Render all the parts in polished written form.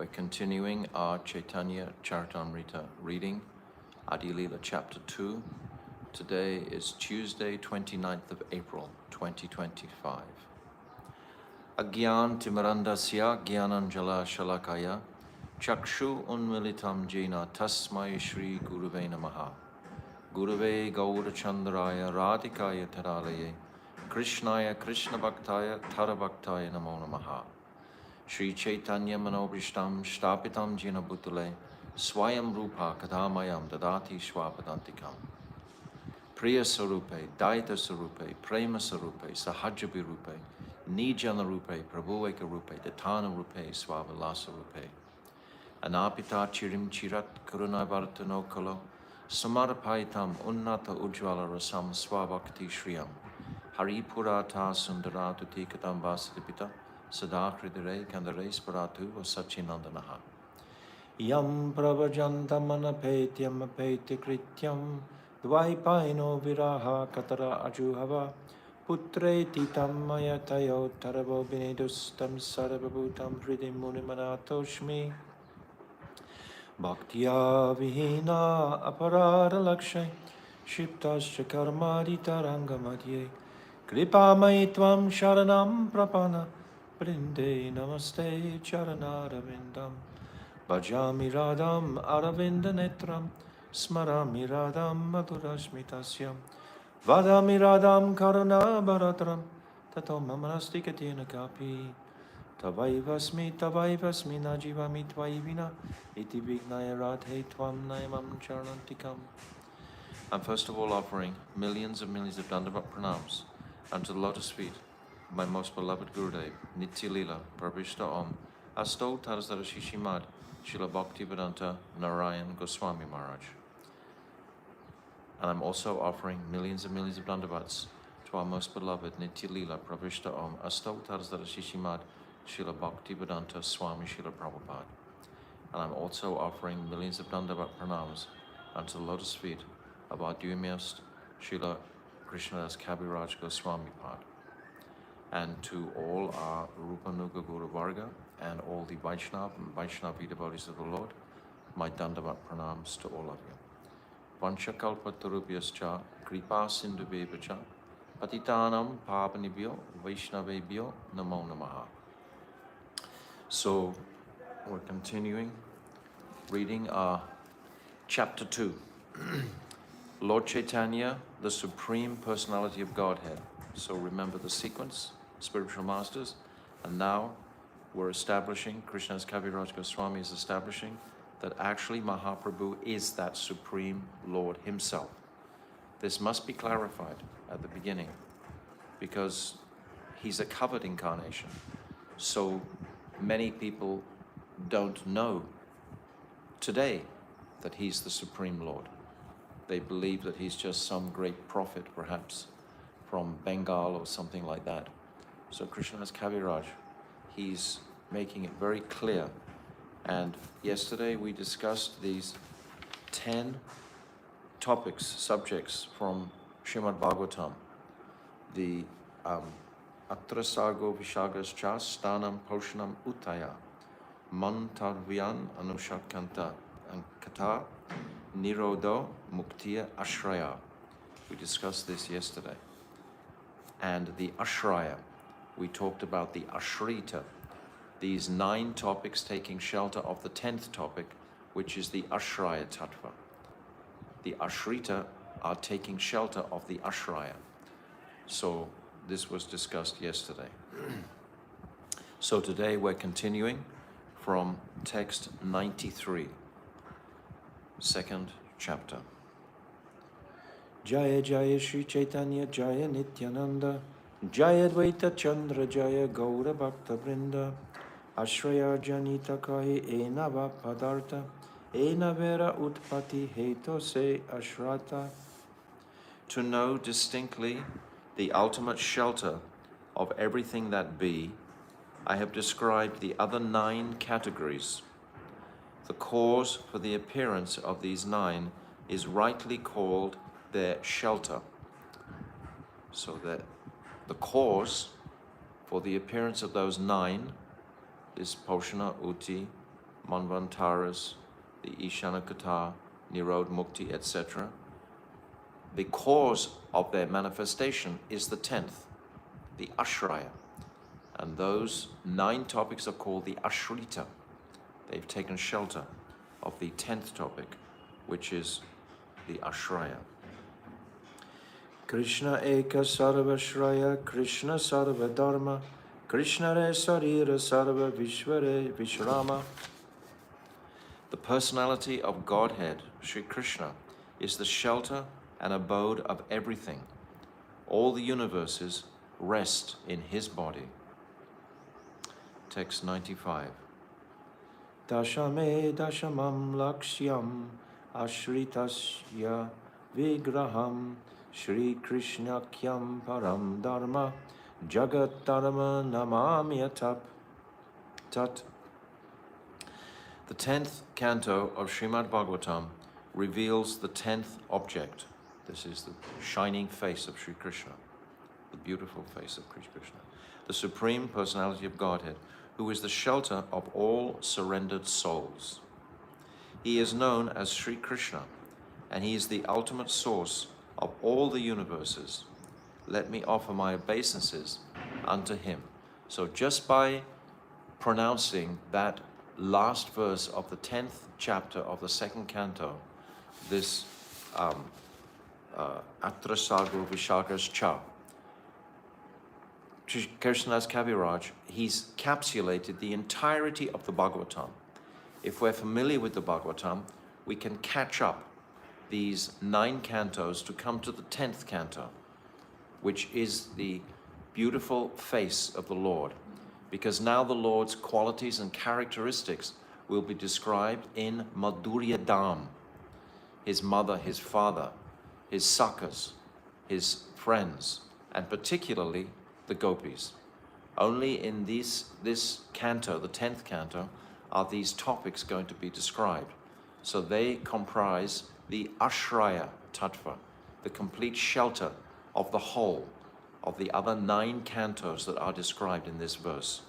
We're continuing our Caitanya Caritamrta reading, Adi-lila chapter 2. Today is Tuesday, 29th of April, 2025. Agyan Timarandasya Gyananjala Shalakaya Chakshu Unmilitam Jena Tasmai Shri Guruve Namaha Guruve Gaurachandraya Radhikaya Taralaye Krishnaya Krishna Bhaktaya Tarabhaktaya Namo Namaha Shri Caitanya Manobhishtam Shtapitam Jena Bhutale Swayam Rupa Kadamayam Dadati Shwapadantikam Priya Sarupe, Daita Sarupe, Prema Sarupe, Sahajabi Rupe, Nijana Rupe, Prabhueka Rupe, Datana Rupe, Swavilasa Rupe, Anapita Chirim Chirat Karuna Vartano Kalo, Samarapaitam Unnata Ujjvala Rasam Swabhakti Shriyam, Haripurata Sundaratu Tikatam Vasadipita, Sadakridare Kandare Sparatu Vasachinandanaha. Yam Pravajantam Anapetyam Apeti Krityam Dvaipaino Viraha Katara Ajuhava Putre Titam Mayatayo Tarabo Binidustam Sarabhutam Hridim Munimanatoshmi Bhaktya Vihina Aparada Lakshay Shiptascha Karmadita Rangamadye Kripa Maitvam Sharanam Prapana Brinde Namaste Charanaravindam Bhajami Radham Aravinda Netram Smarami Radham Madhurasmitasyam Vadami Radham Karuna Bharatram Tato Mamanasti Katina Kapi Tavaivasmi Najivami Tvaivina Iti Vignaya Radhe Tvam Naimam Charantikam. I'm first of all offering millions of Dandavat pranams unto the lotus feet of my most beloved Gurudev, Adi-lila, Prabhishta Om, Asto Tarsdara Shishimad, Srila Bhaktivedanta Narayan Goswami Maharaj. And I'm also offering millions of Dandavats to our most beloved Adi-lila, Prabhishta Om, Asto Tarsdara Shishimad, Srila Bhaktivedanta Swami Srila Prabhupada. And I'm also offering millions of Dandavat pranams unto the lotus feet of our dearest Srila Krishnadas Kaviraj Goswami Pad, and to all our Rupanuga Guru Varga and all the Vaishnavi devotees of the Lord, my Dandavat pranams to all of you. Vanchakalpatarubhyascha kripa sindhubevacha patitanam pavanibhyo vaishnavebhyo namo namaha. So we're continuing reading our chapter 2. Lord Chaitanya, the Supreme Personality of Godhead. So remember the sequence, spiritual masters, and now we're establishing, Krishnadas Kaviraj Goswami is establishing that actually Mahaprabhu is that Supreme Lord himself. This must be clarified at the beginning because he's a covered incarnation. So many people don't know today that he's the Supreme Lord. They believe that he's just some great prophet, perhaps, from Bengal or something like that. So Krishnadas Kaviraj, he's making it very clear. And yesterday we discussed these 10 topics, subjects from Srimad Bhagavatam. The Atrasago Vishagas Chas Stanam Poshanam Utaya Mantarvyan Anushakanta and Kata Nirodo Muktiya Ashraya. We discussed this yesterday. And the Ashraya, we talked about the Ashrita, these 9 topics taking shelter of the 10th topic, which is the Ashraya Tattva. The Ashrita are taking shelter of the Ashraya. So this was discussed yesterday. So today we're continuing from text 93. Second chapter. Jaya Jaya Shri Chaitanya Jaya Nityananda Jaya Dvaita Chandra Jaya Gaura Bhakta Vrinda Ashraya Janita Kahi Enava Padartha Enavera Utpati Heto Se Ashrata. To know distinctly the ultimate shelter of everything that be, I have described the other 9 categories. The cause for the appearance of these 9 is rightly called their shelter. So that the cause for the appearance of those 9 is Poshana, Uti, Manvantaras, the Ishanakata, Nirod Mukti, etc., the cause of their manifestation is the 10th, the Ashraya. And those 9 topics are called the Ashrita. They've taken shelter of the 10th topic, which is the Ashraya. Krishna Eka Sarva Shraya, Krishna Sarva Dharma, Krishna Re Sarira Sarva Vishware Vishrama. The personality of Godhead, Sri Krishna, is the shelter and abode of everything. All the universes rest in his body. Text 95. Dashame dashamam lakshyam ashritasya vigraham Shri Krishnakyam param dharma jagat dharma namamyatat. The 10th canto of Srimad Bhagavatam reveals the 10th object. This is the shining face of Sri Krishna, the beautiful face of Krishna, the Supreme Personality of Godhead, who is the shelter of all surrendered souls. He is known as Sri Krishna, and he is the ultimate source of all the universes. Let me offer my obeisances unto him. So just by pronouncing that last verse of the 10th chapter of the 2nd canto, this Atra Sadhu Vishaka's Cha, Krishnadas Kaviraj, he's capsulated the entirety of the Bhagavatam. If we're familiar with the Bhagavatam, we can catch up these 9 cantos to come to the 10th canto, which is the beautiful face of the Lord, because now the Lord's qualities and characteristics will be described in Madhurya Dham, his mother, his father, his sakhas, his friends, and particularly the gopis. Only in this canto, the 10th canto, are these topics going to be described. So they comprise the Ashraya Tattva, the complete shelter of the whole of the other 9 cantos that are described in this verse.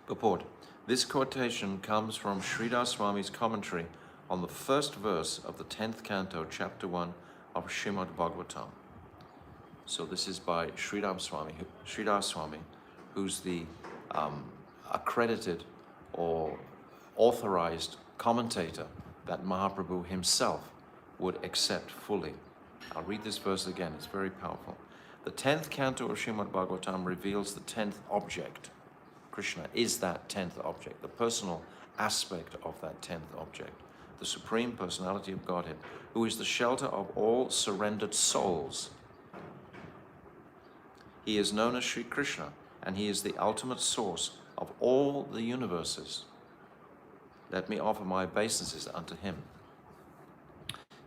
Purport. This quotation comes from Sridhar Swami's commentary on the first verse of the 10th canto, chapter 1 of Srimad Bhagavatam. So this is by Sridhar Swami, who's the accredited or authorized commentator that Mahaprabhu himself would accept fully. I'll read this verse again, it's very powerful. The 10th canto of Srimad Bhagavatam reveals the 10th object. Krishna is that 10th object, the personal aspect of that 10th object, the Supreme Personality of Godhead, who is the shelter of all surrendered souls. He is known as Sri Krishna, and he is the ultimate source of all the universes. Let me offer my obeisances unto him.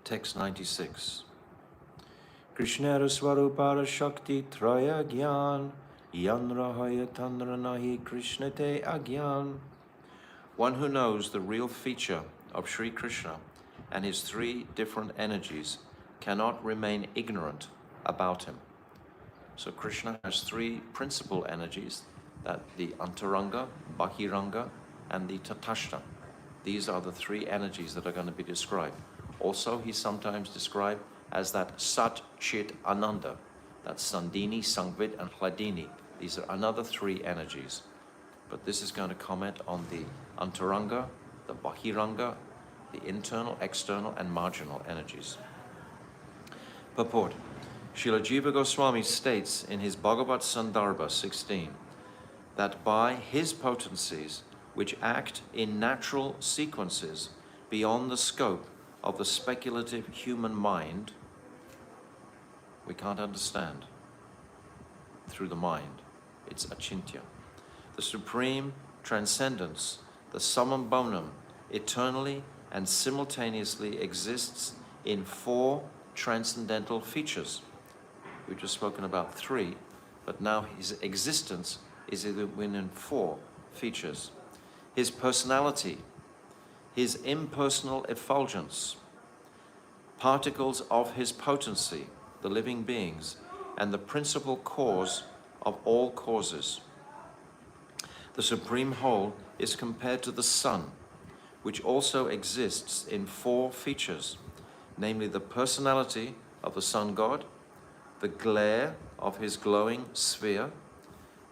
Text 96. Krishnara Swarupara Shakti Traya Gyan Yan Rahaya Tandra Nahi Krishna Te Agyan. One who knows the real feature of Sri Krishna and his 3 different energies cannot remain ignorant about him. So Krishna has 3 principal energies, that the Antaranga, Bahiranga, and the Tatashta. These are the 3 energies that are going to be described. Also, he's sometimes described as that Sat Chit Ananda, that's Sandini, Sangvid, and Hladini. These are another 3 energies. But this is going to comment on the Antaranga, the Bahiranga, the internal, external, and marginal energies. Purport. Srila Jiva Goswami states in his Bhagavat Sandarbha 16 that by his potencies, which act in natural sequences beyond the scope of the speculative human mind, we can't understand through the mind. It's achintya. The supreme transcendence, the summum bonum, eternally and simultaneously exists in 4 transcendental features. We've just spoken about 3, but now his existence is within 4 features. His personality, his impersonal effulgence, particles of his potency, the living beings, and the principal cause of all causes. The supreme whole is compared to the sun, which also exists in 4 features, namely the personality of the sun god, the glare of his glowing sphere,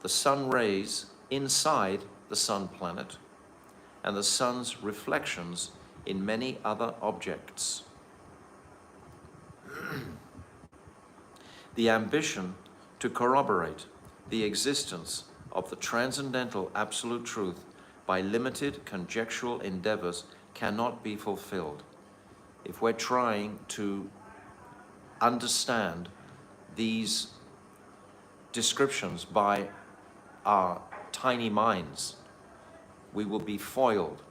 the sun rays inside the sun planet, and the sun's reflections in many other objects. The ambition to corroborate the existence of the transcendental absolute truth by limited conjectural endeavors cannot be fulfilled. If we're trying to understand these descriptions by our tiny minds, we will be foiled.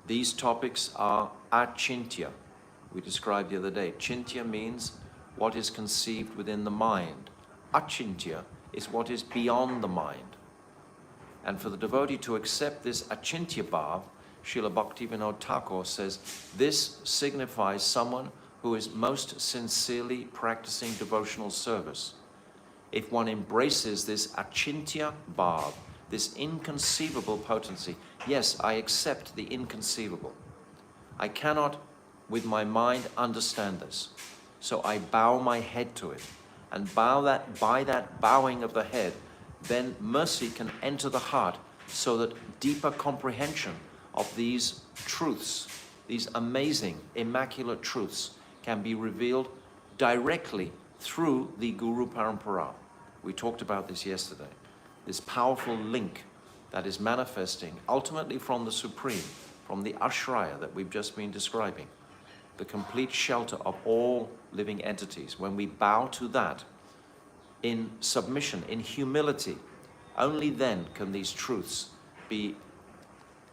These topics are achintya. We described the other day. Chintya means what is conceived within the mind. Achintya is what is beyond the mind. And for the devotee to accept this achintya bhav, Srila Bhaktivinoda Thakur says, this signifies someone who is most sincerely practicing devotional service. If one embraces this achintya bhav, this inconceivable potency, yes, I accept the inconceivable. I cannot, with my mind, understand this. So I bow my head to it. And by that bowing of the head, then mercy can enter the heart so that deeper comprehension of these truths, these amazing, immaculate truths, can be revealed directly through the Guru Parampara. We talked about this yesterday. This powerful link that is manifesting ultimately from the Supreme, from the Ashraya that we've just been describing, the complete shelter of all living entities. When we bow to that in submission, in humility, only then can these truths be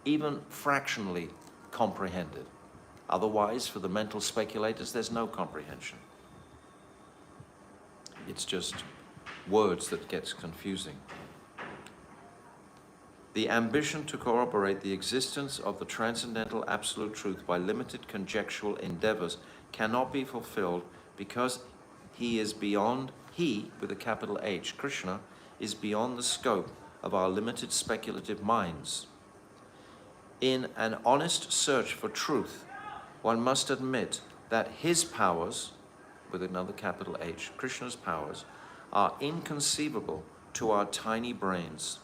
even fractionally comprehended. Otherwise, for the mental speculators, there's no comprehension. It's just words that gets confusing. The ambition to corroborate the existence of the transcendental absolute truth by limited conjectural endeavors cannot be fulfilled because he is beyond, he, with a capital H, Krishna, is beyond the scope of our limited speculative minds. In an honest search for truth, one must admit that his powers, with another capital H, Krishna's powers, are inconceivable to our tiny brains.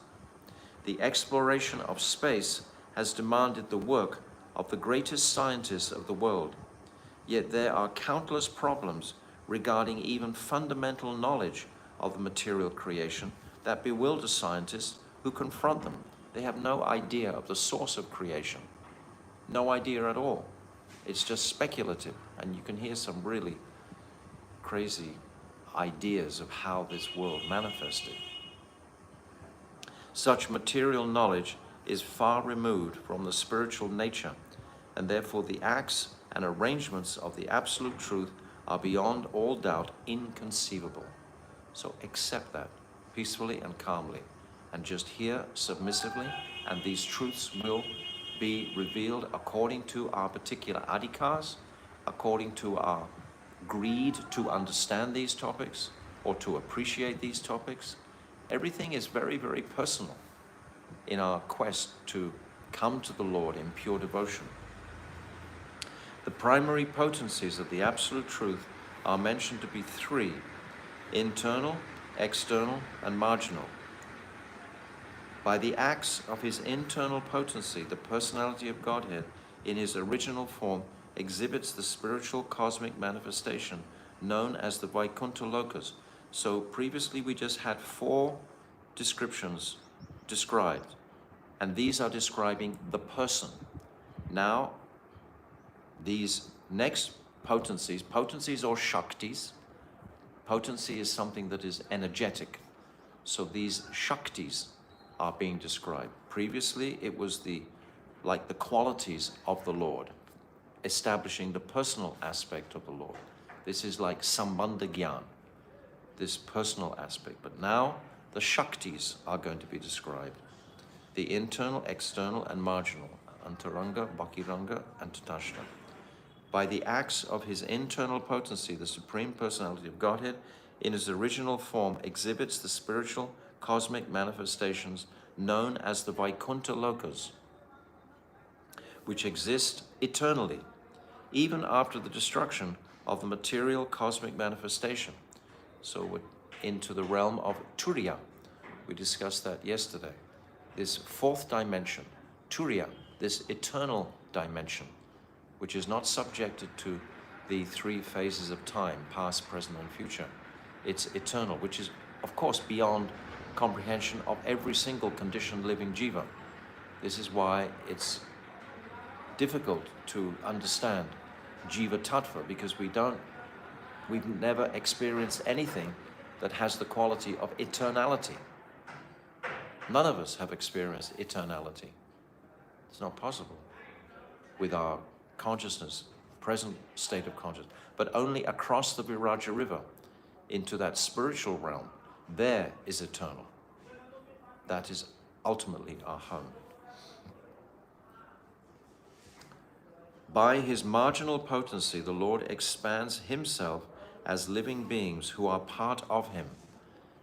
The exploration of space has demanded the work of the greatest scientists of the world. Yet there are countless problems regarding even fundamental knowledge of the material creation that bewilder scientists who confront them. They have no idea of the source of creation. No idea at all. It's just speculative, and you can hear some really crazy ideas of how this world manifested. Such material knowledge is far removed from the spiritual nature, and therefore the acts and arrangements of the absolute truth are beyond all doubt inconceivable. So accept that peacefully and calmly, and just hear submissively, and these truths will be revealed according to our particular adhikas, according to our greed to understand these topics or to appreciate these topics. Everything is very, very personal in our quest to come to the Lord in pure devotion. The primary potencies of the absolute truth are mentioned to be 3: internal, external, and marginal. By the acts of his internal potency, the personality of Godhead in his original form exhibits the spiritual cosmic manifestation known as the Vaikuntha Lokas. So previously we just had 4 descriptions described, and these are describing the person. Now, these next potencies or shaktis, potency is something that is energetic. So these shaktis are being described. Previously, it was like the qualities of the Lord, establishing the personal aspect of the Lord. This is like sambandha gyan, this personal aspect. But now the shaktis are going to be described. The internal, external, and marginal, antaranga, bakiranga, and tatashta. By the acts of his internal potency, the Supreme Personality of Godhead in his original form exhibits the spiritual cosmic manifestations known as the Vaikuntha Lokas, which exist eternally, even after the destruction of the material cosmic manifestation. So we're into the realm of Turiya. We discussed that yesterday. This fourth dimension, Turiya, this eternal dimension, which is not subjected to the three phases of time, past, present, and future. It's eternal, which is, of course, beyond comprehension of every single conditioned living jiva. This is why it's difficult to understand jiva tattva, because we've never experienced anything that has the quality of eternality. None of us have experienced eternality. It's not possible with our consciousness, present state of consciousness, but only across the Viraja River into that spiritual realm, there is eternal. That is ultimately our home. By his marginal potency, the Lord expands himself as living beings who are part of him.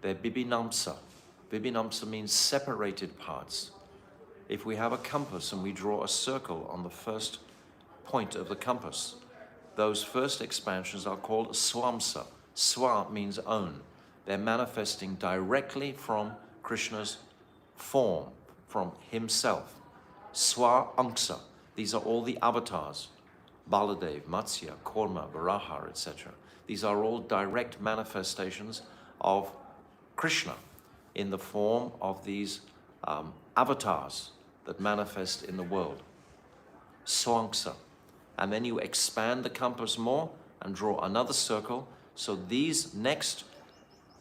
They're bibinamsa. Bibinamsa means separated parts. If we have a compass and we draw a circle on the first point of the compass, those first expansions are called swamsa. Swa means own. They're manifesting directly from Krishna's form, from himself. Swa Angsa. These are all the avatars. Baladev, Matsya, Kurma, Varaha, etc. These are all direct manifestations of Krishna in the form of these avatars that manifest in the world. Swangsa. And then you expand the compass more and draw another circle. So these next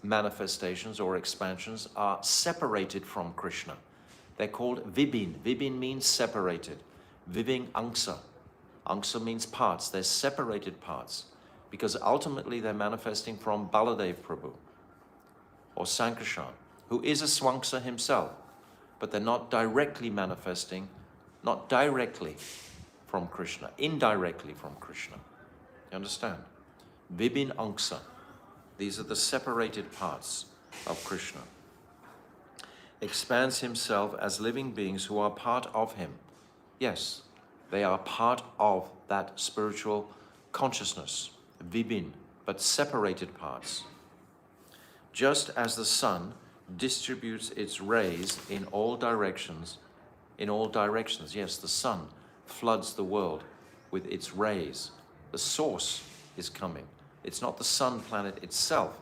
manifestations or expansions are separated from Krishna. They're called Vibhin. Vibhin means separated. Vibhin Angsa. Angsa means parts. They're separated parts because ultimately they're manifesting from Baladev Prabhu or Sankarshan, who is a Swangsa himself, but they're not directly manifesting, not directly from Krishna, indirectly from Krishna. You understand? Vibhin Angsa. These are the separated parts of Krishna. Expands himself as living beings who are part of him. Yes, they are part of that spiritual consciousness, Vibhin, but separated parts. Just as the sun distributes its rays in all directions, yes, the sun floods the world with its rays. The source is coming. It's not the sun planet itself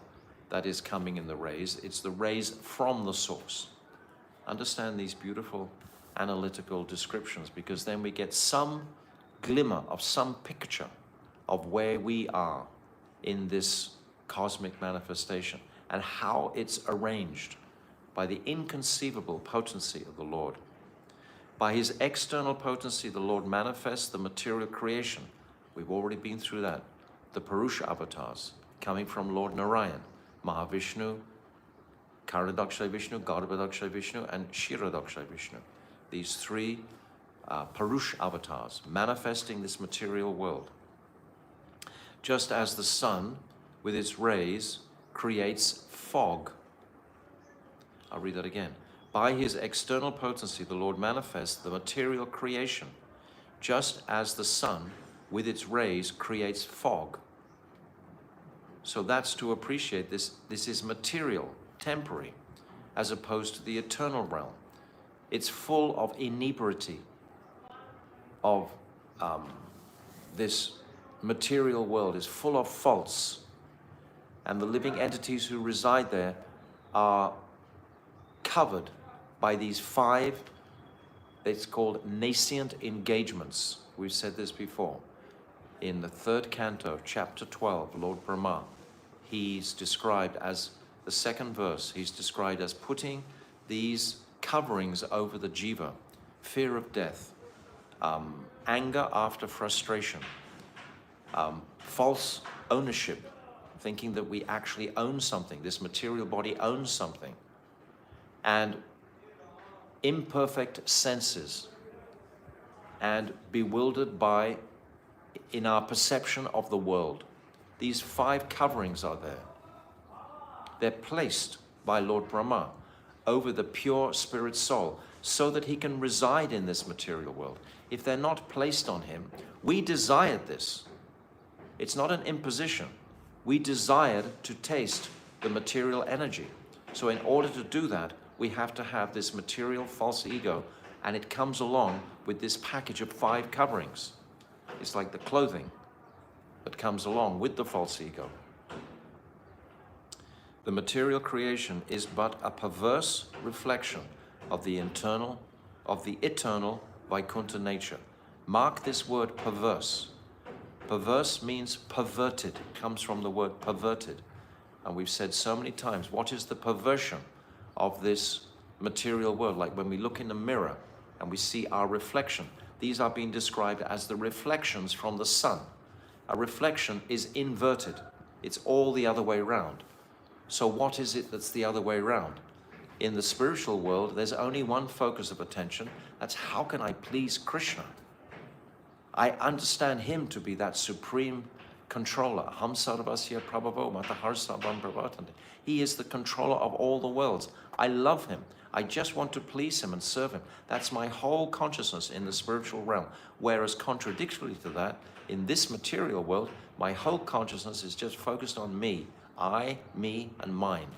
that is coming in the rays, it's the rays from the source. Understand these beautiful analytical descriptions, because then we get some glimmer of some picture of where we are in this cosmic manifestation and how it's arranged by the inconceivable potency of the Lord. By his external potency, the Lord manifests the material creation. We've already been through that. The Purusha avatars coming from Lord Narayan, Mahavishnu, Karadakshay Vishnu, Garbhadakshay Vishnu, and Shiradakshay Vishnu. These three Purusha avatars manifesting this material world. Just as the sun with its rays creates fog. I'll read that again. By his external potency, the Lord manifests the material creation, just as the sun with its rays creates fog. So that's to appreciate this. This is material, temporary, as opposed to the eternal realm. It's full of inebriety of this material world is full of faults, and the living entities who reside there are covered by these five, it's called nascent engagements. We've said this before. In the third canto, chapter 12, Lord Brahma, he's described as, the second verse, he's described as putting these coverings over the jiva, fear of death, anger after frustration, false ownership, thinking that we actually own something, this material body owns something, and imperfect senses, and bewildered by, in our perception of the world. These five coverings are there. They're placed by Lord Brahma over the pure spirit soul so that he can reside in this material world. If they're not placed on him, we desired this. It's not an imposition. We desired to taste the material energy. So in order to do that, we have to have this material false ego, and it comes along with this package of 5 coverings. It's like the clothing that comes along with the false ego. The material creation is but a perverse reflection of the eternal Vaikuntha nature. Mark this word perverse. Perverse means perverted, comes from the word perverted. And we've said so many times, what is the perversion of this material world? Like when we look in the mirror and we see our reflection, these are being described as the reflections from the sun. A reflection is inverted. It's all the other way around. So what is it that's the other way around? In the spiritual world, there's only one focus of attention. That's how can I please Krishna? I understand him to be that supreme controller. Ham sarvasya prabhavo matahar sarvam pravartante. He is the controller of all the worlds. I love him. I just want to please him and serve him. That's my whole consciousness in the spiritual realm. Whereas contradictory to that, in this material world, my whole consciousness is just focused on me. I, me, and mine.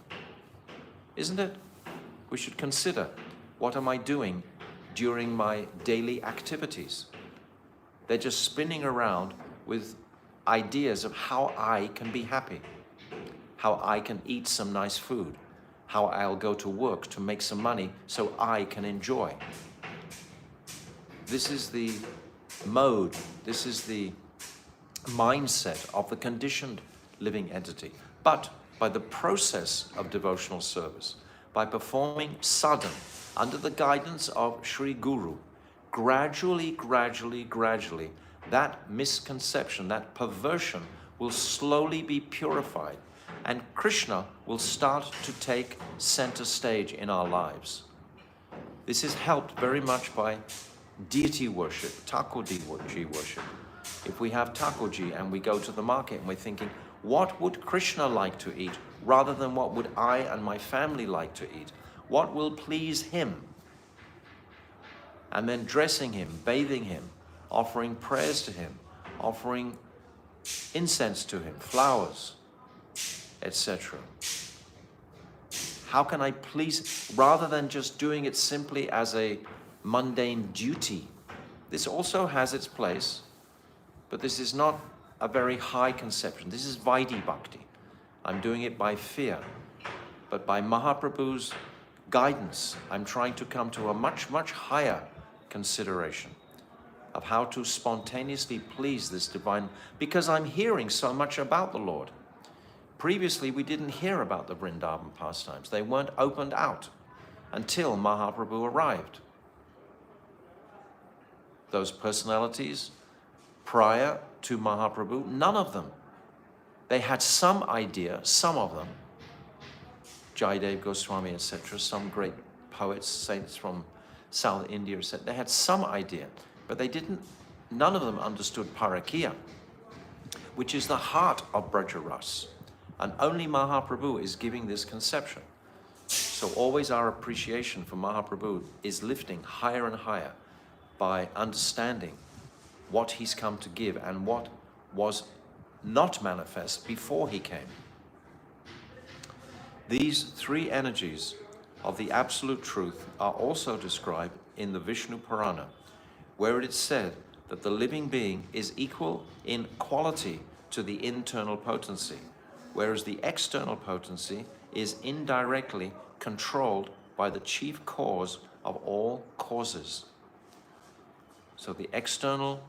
Isn't it? We should consider, what am I doing during my daily activities? They're just spinning around with ideas of how I can be happy, how I can eat some nice food, how I'll go to work to make some money so I can enjoy. This is the mode, this is the mindset of the conditioned living entity. But by the process of devotional service, by performing sadhana under the guidance of Sri Guru, gradually, that misconception, that perversion will slowly be purified, and Krishna will start to take center stage in our lives. This is helped very much by deity worship, Thakurji worship. If we have Thakurji and we go to the market and we're thinking, what would Krishna like to eat, rather than what would I and my family like to eat? What will please him? And then dressing him, bathing him, offering prayers to him, offering incense to him, flowers, etc. How can I please, rather than just doing it simply as a mundane duty? This also has its place, but this is not a very high conception. This is Vaidhi Bhakti. I'm doing it by fear, but by Mahaprabhu's guidance, I'm trying to come to a much higher consideration of how to spontaneously please this divine, because I'm hearing so much about the Lord. Previously, we didn't hear about the Vrindavan pastimes. They weren't opened out until Mahaprabhu arrived. Those personalities prior to Mahaprabhu, none of them. They had some idea, some of them, Jayadev Goswami, etc., some great poets, saints from South India, said they had some idea, but they didn't, none of them understood Parakiya, which is the heart of Brajaras. And only Mahaprabhu is giving this conception. So always our appreciation for Mahaprabhu is lifting higher and higher by understanding what he's come to give and what was not manifest before he came. These 3 energies of the Absolute Truth are also described in the Vishnu Purana, where it is said that the living being is equal in quality to the internal potency, whereas the external potency is indirectly controlled by the chief cause of all causes. So the external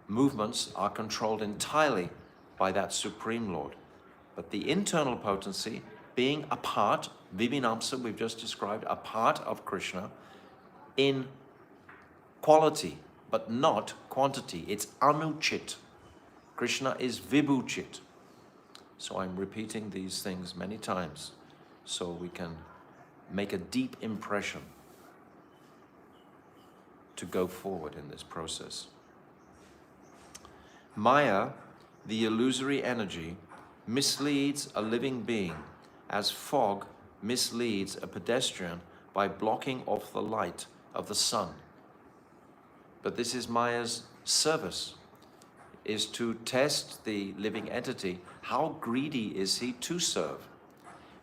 movements are controlled entirely by that Supreme Lord. But the internal potency, being a part, Vibhinamsa, we've just described, a part of Krishna in quality, but not quantity. It's anuchit. Krishna is vibhuchit. So I'm repeating these things many times so we can make a deep impression to go forward in this process. Maya, the illusory energy, misleads a living being as fog misleads a pedestrian by blocking off the light of the sun. But this is Maya's service, is to test the living entity. How greedy is he to serve?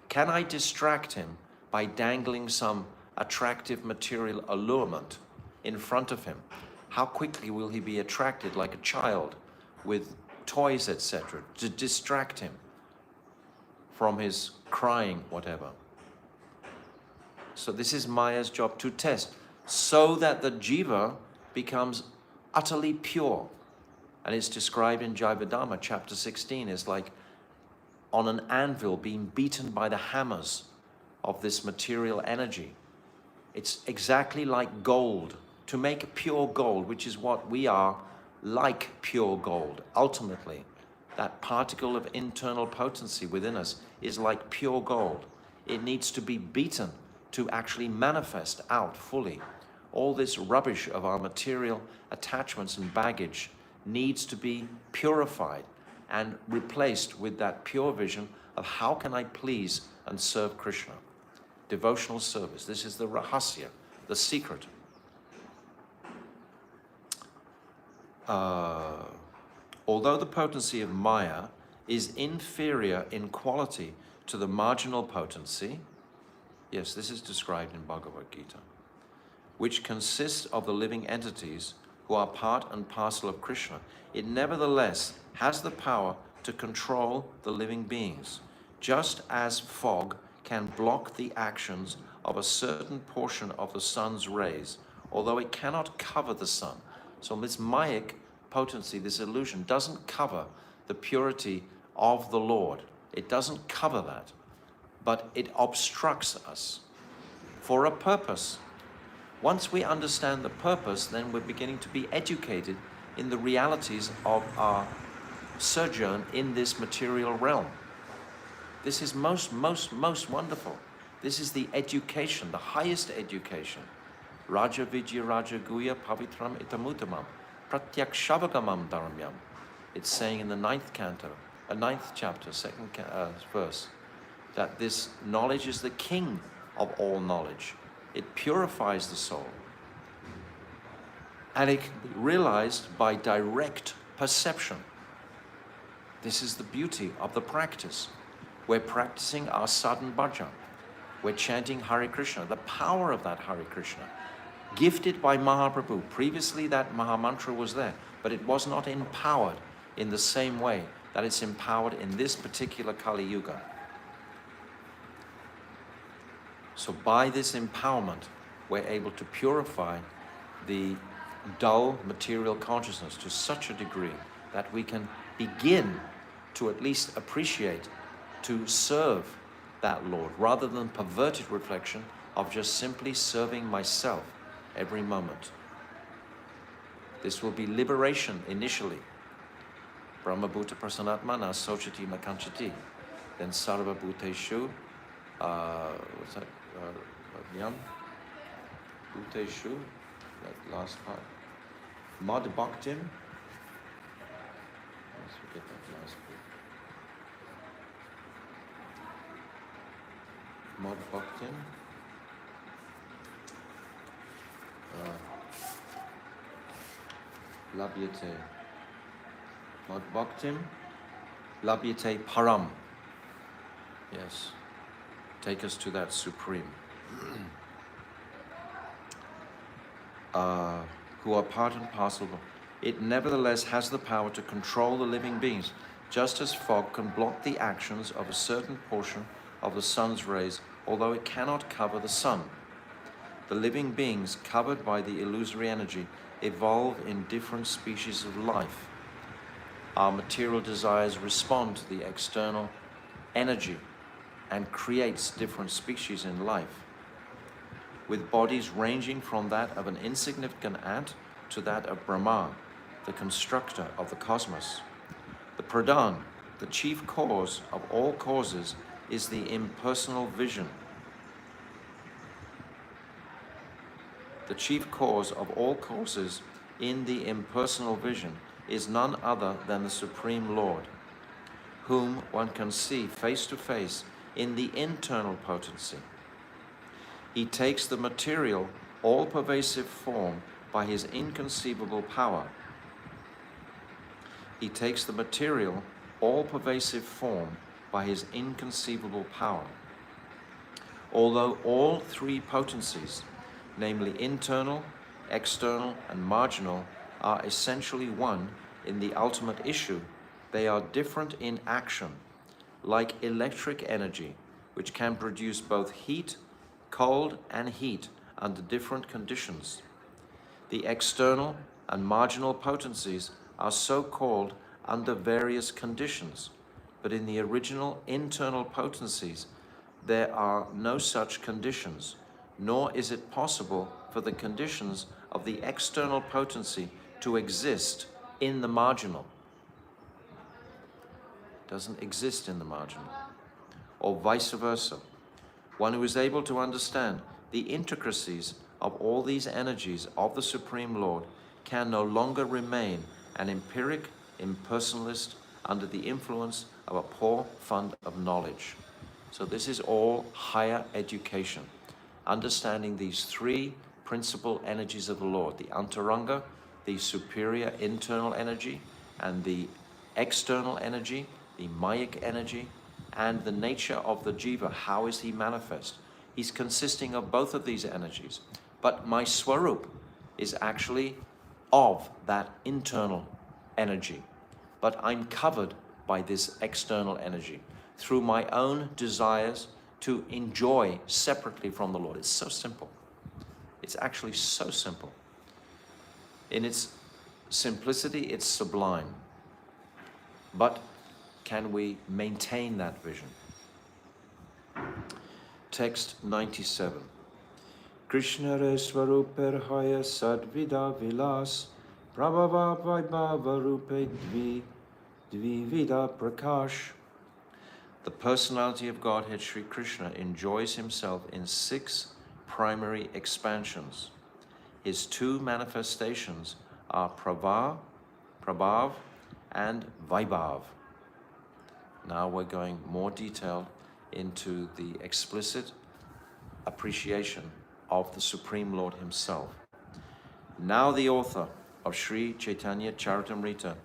Can I distract him by dangling some attractive material allurement in front of him? How quickly will he be attracted like a child with toys, etc., to distract him from his crying, whatever? So this is Maya's job, to test, so that the jiva becomes utterly pure. And it's described in Jivadharma, chapter 16, as like on an anvil being beaten by the hammers of this material energy. It's exactly like gold. To make pure gold, which is what we are, like pure gold, ultimately, that particle of internal potency within us is like pure gold. It needs to be beaten to actually manifest out fully. All this rubbish of our material attachments and baggage needs to be purified and replaced with that pure vision of how can I please and serve Krishna. Devotional service. This is the rahasya, the secret. Although the potency of Maya is inferior in quality to the marginal potency, yes, this is described in Bhagavad Gita, which consists of the living entities who are part and parcel of Krishna, it nevertheless has the power to control the living beings, just as fog can block the actions of a certain portion of the sun's rays, although it cannot cover the sun. So this Mayic potency, this illusion, doesn't cover the purity of the Lord. It doesn't cover that, but it obstructs us for a purpose. Once we understand the purpose, then we're beginning to be educated in the realities of our sojourn in this material realm. This is most wonderful. This is the education, the highest education. Raja Vijaya Raja Guya Pavitram Itamutamam Pratyakshavagammam Dharamyam. It's saying in the ninth chapter, second verse, that this knowledge is the king of all knowledge. It purifies the soul. And it can be realized by direct perception. This is the beauty of the practice. We're practicing our sadhana bhajan. We're chanting Hare Krishna, the power of that Hare Krishna, gifted by Mahaprabhu. Previously that Mahamantra was there, but it was not empowered in the same way that it's empowered in this particular Kali Yuga. So by this empowerment, we're able to purify the dull material consciousness to such a degree that we can begin to at least appreciate, to serve that Lord, rather than perverted reflection of just simply serving myself every moment. This will be liberation initially. Brahma Bhuta Prasanatmana Sochati Makanchati. Then Sarva Bhuteshu, what's that? Yam? Bhuteshu, that last part. Mad Bhaktim. Let's forget that last bit. Mad Bhaktim. Labhyate. Mad Bhaktim. Labhyate Param. Yes. Take us to that supreme. Who are part and parcel of it, nevertheless has the power to control the living beings, just as fog can block the actions of a certain portion of the sun's rays, although it cannot cover the sun. The living beings covered by the illusory energy evolve in different species of life. Our material desires respond to the external energy and creates different species in life, with bodies ranging from that of an insignificant ant to that of Brahma, the constructor of the cosmos. The Pradhan, the chief cause of all causes, is the impersonal vision. The chief cause of all causes in the impersonal vision is none other than the Supreme Lord, whom one can see face to face in the internal potency. He takes the material, all-pervasive form by his inconceivable power. He takes the material, all-pervasive form by his inconceivable power. Although all three potencies, namely internal, external, and marginal, are essentially one in the ultimate issue, they are different in action, like electric energy, which can produce both heat, cold, and heat under different conditions. The external and marginal potencies are so called under various conditions, but in the original internal potencies, there are no such conditions, nor is it possible for the conditions of the external potency to exist in the marginal. It doesn't exist in the marginal, or vice versa. One who is able to understand the intricacies of all these energies of the Supreme Lord can no longer remain an empiric impersonalist under the influence of a poor fund of knowledge. So this is all higher education, understanding these three principal energies of the Lord, the Antaranga, the superior internal energy, and the external energy, the Mayic energy, and the nature of the Jiva. How is he manifest? He's consisting of both of these energies. But my Swarup is actually of that internal energy. But I'm covered by this external energy through my own desires to enjoy separately from the Lord. It's so simple. It's actually so simple. In its simplicity, it's sublime. But can we maintain that vision? Text 97. Krishna re swaruper haya sadvida vilas prabhava vaibhava rupe dvivida prakash. The personality of Godhead Sri Krishna enjoys himself in 6 primary expansions. His 2 manifestations are Prabhav, and Vaibhav. Now we're going more detailed into the explicit appreciation of the Supreme Lord himself. Now the author of Sri Caitanya Caritamrta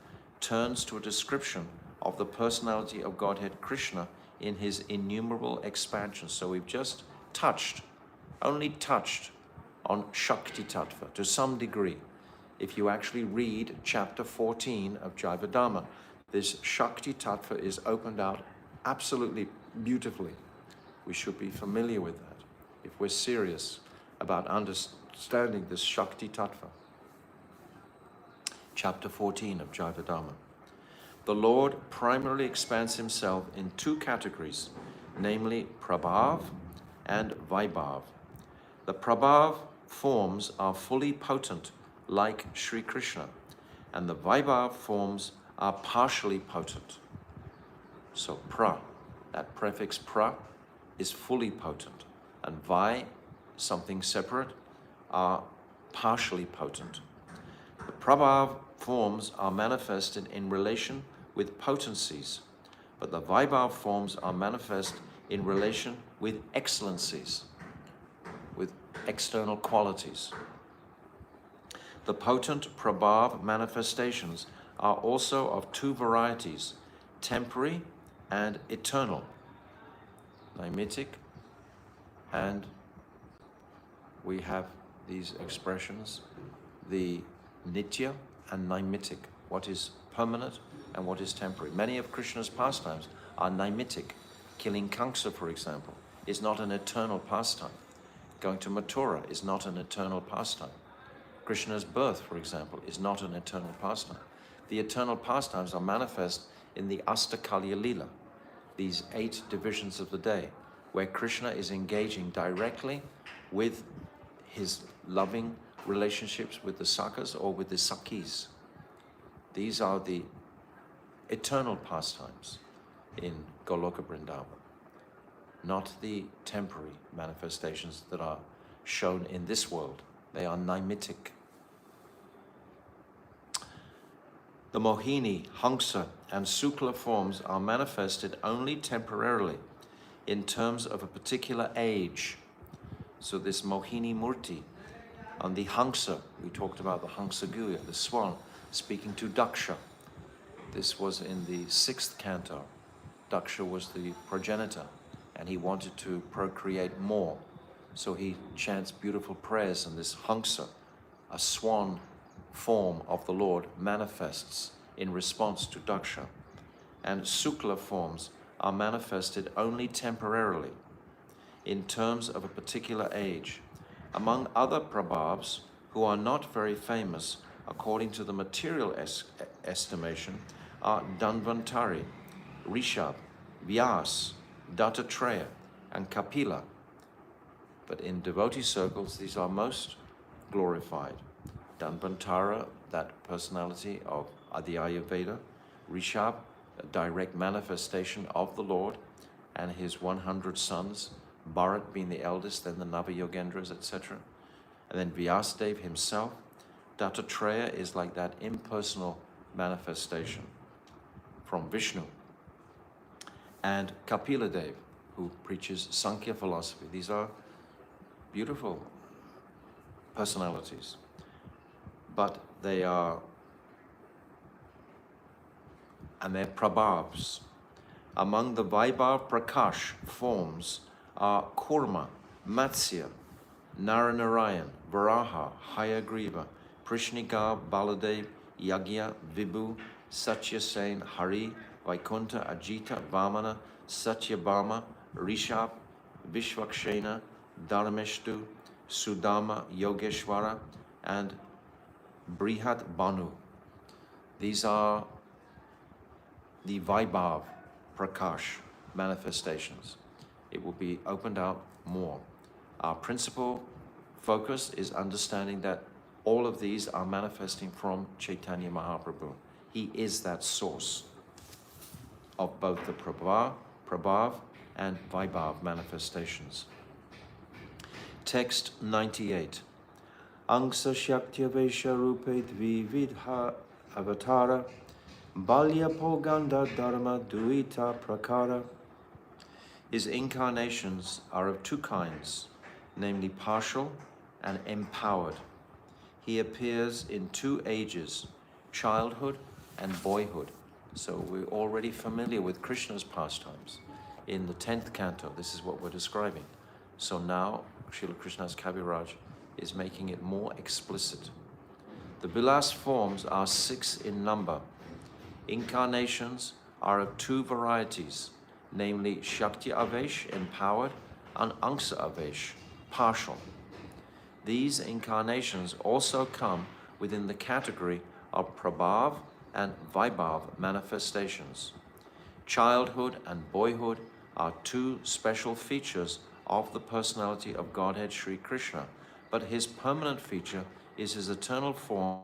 turns to a description of the personality of Godhead Krishna in his innumerable expansions. So we've just only touched on Shakti Tattva to some degree. If you actually read chapter 14 of Jivadhamma, this Shakti Tattva is opened out absolutely beautifully. We should be familiar with that if we're serious about understanding this Shakti Tattva. Chapter 14 of Jivadhamma. The Lord primarily expands himself in 2 categories, namely Prabhav and Vaibhav. The Prabhav forms are fully potent, like Sri Krishna, and the Vaibhav forms are partially potent. So that prefix pra, is fully potent, and Vai, something separate, are partially potent. The Prabhav forms are manifested in relation with potencies, but the Vaibhav forms are manifest in relation with excellencies, with external qualities. The potent Prabhav manifestations are also of 2 varieties, temporary and eternal, nimitic, and we have these expressions, the nitya and nimitic, what is permanent and what is temporary. Many of Krishna's pastimes are nimitic. Killing Kamsa, for example, is not an eternal pastime. Going to Mathura is not an eternal pastime. Krishna's birth, for example, is not an eternal pastime. The eternal pastimes are manifest in the Astakalya Lila, these 8 divisions of the day, where Krishna is engaging directly with his loving relationships with the Sakhas or with the Sakhis. These are the eternal pastimes in Goloka Vrindavan, not the temporary manifestations that are shown in this world. They are nimitic. The Mohini, Hamsa, and Sukla forms are manifested only temporarily in terms of a particular age. So this Mohini Murti on the Hangsa, we talked about the Hangsa Guya, the swan, speaking to Daksha. This was in the 6th canto. Daksha was the progenitor, and he wanted to procreate more. So he chants beautiful prayers, and this Hangsa, a swan form of the Lord, manifests in response to Daksha. And Sukla forms are manifested only temporarily in terms of a particular age. Among other Prabhavs who are not very famous according to the material estimation are Dhanvantari, Rishabh, Vyas, Dattatreya, and Kapila. But in devotee circles, these are most glorified. Dhanvantara, that personality of the Ayurveda, Rishabh, a direct manifestation of the Lord, and his 100 sons, Bharat being the eldest, then the Nava-Yogendras, etc. And then Vyasadeva himself. Dattatreya is like that impersonal manifestation from Vishnu. And Kapila Dev, who preaches Sankhya philosophy. These are beautiful personalities, but they're Prabhavs. Among the Vaibhav Prakash forms are Kurma, Matsya, Naranarayan, Varaha, Hayagriva, Prishnigar, Baladev, Yagya, Vibhu, Satyasen, Hari, Vaikuntha, Ajita, Vamana, Satyabhama, Rishabh, Vishwakshena, Dharmeshtu, Sudama, Yogeshwara, and Brihat Banu. These are the Vaibhav Prakash manifestations. It will be opened out more. Our principal focus is understanding that all of these are manifesting from Chaitanya Mahaprabhu. He is that source of both the Prabhav and Vaibhav manifestations. Text 98. Angsa Shaktya Vesha Rupe Dvividha Avatara Balya Poganda Dharma Duita Prakara. His incarnations are of two kinds, namely partial and empowered. He appears in two ages, childhood and boyhood. So we're already familiar with Krishna's pastimes. In the 10th canto, this is what we're describing. So now, Srila Krishna's Kaviraj is making it more explicit. The Vilas forms are 6 in number. Incarnations are of two varieties, namely Shakti Avesh, empowered, and Angsa Avesh, partial. These incarnations also come within the category of Prabhav and Vaibhav manifestations. Childhood and boyhood are two special features of the personality of Godhead Sri Krishna, but his permanent feature is his eternal form